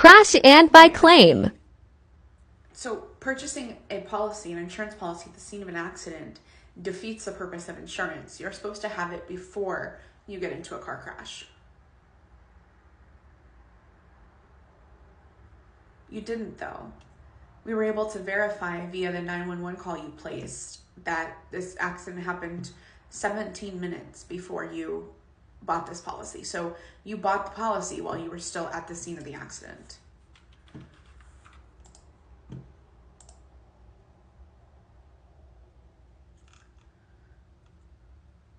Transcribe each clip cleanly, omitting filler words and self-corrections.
Crash and by claim. So purchasing a policy, an insurance policy at the scene of an accident defeats the purpose of insurance. You're supposed to have it before you get into a car crash. You didn't, though. We were able to verify via the 911 call you placed that this accident happened 17 minutes before you bought this policy. So you bought the policy while you were still at the scene of the accident.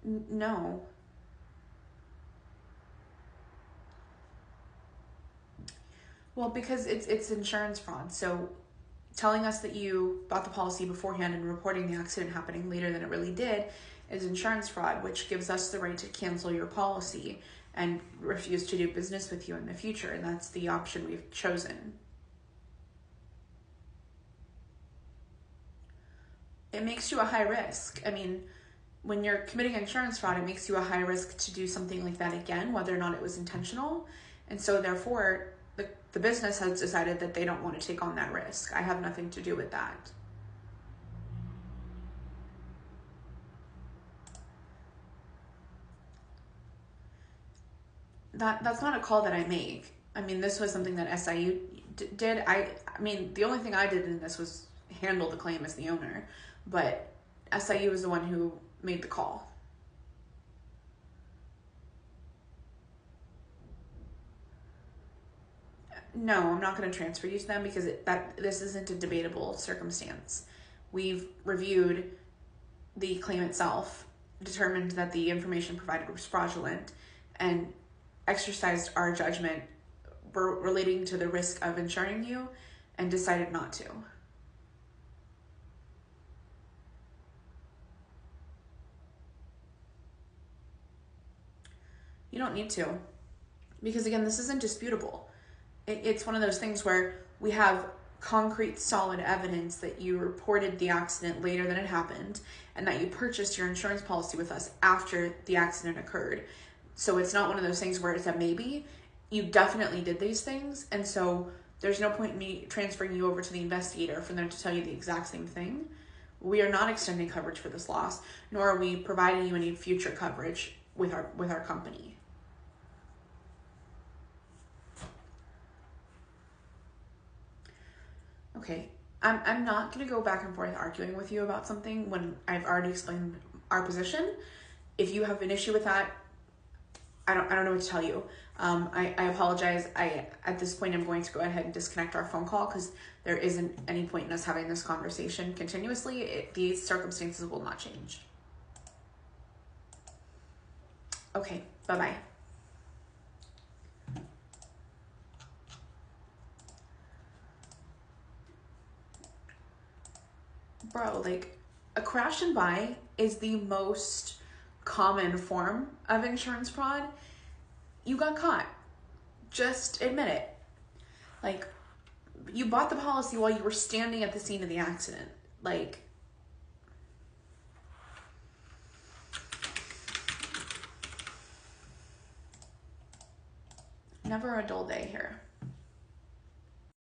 No. Well, because it's insurance fraud. So telling us that you bought the policy beforehand and reporting the accident happening later than it really did is insurance fraud, which gives us the right to cancel your policy and refuse to do business with you in the future. And that's the option we've chosen. It makes you a high risk. I mean, when you're committing insurance fraud, it makes you a high risk to do something like that again, whether or not it was intentional. And so therefore, the business has decided that they don't want to take on that risk. I have nothing to do with that. That's not a call that I make. I mean, this was something that SIU did. I mean, the only thing I did in this was handle the claim as the owner, but SIU was the one who made the call. No, I'm not going to transfer you to them because this isn't a debatable circumstance. We've reviewed the claim itself, determined that the information provided was fraudulent, and exercised our judgment relating to the risk of insuring you and decided not to. You don't need to, because again, this isn't disputable. It's one of those things where we have concrete, solid evidence that you reported the accident later than it happened and that you purchased your insurance policy with us after the accident occurred. So it's not one of those things where it's a maybe. You definitely did these things, and so there's no point in me transferring you over to the investigator for them to tell you the exact same thing. We are not extending coverage for this loss, nor are we providing you any future coverage with our company. Okay, I'm not going to go back and forth arguing with you about something when I've already explained our position. If you have an issue with that, I don't know what to tell you. I apologize. At this point, I'm going to go ahead and disconnect our phone call because there isn't any point in us having this conversation continuously. These circumstances will not change. Okay, bye-bye. Bro, like, a crash and buy is the most common form of insurance fraud. You got caught. Just admit it. Like, you bought the policy while you were standing at the scene of the accident. Like, never a dull day here.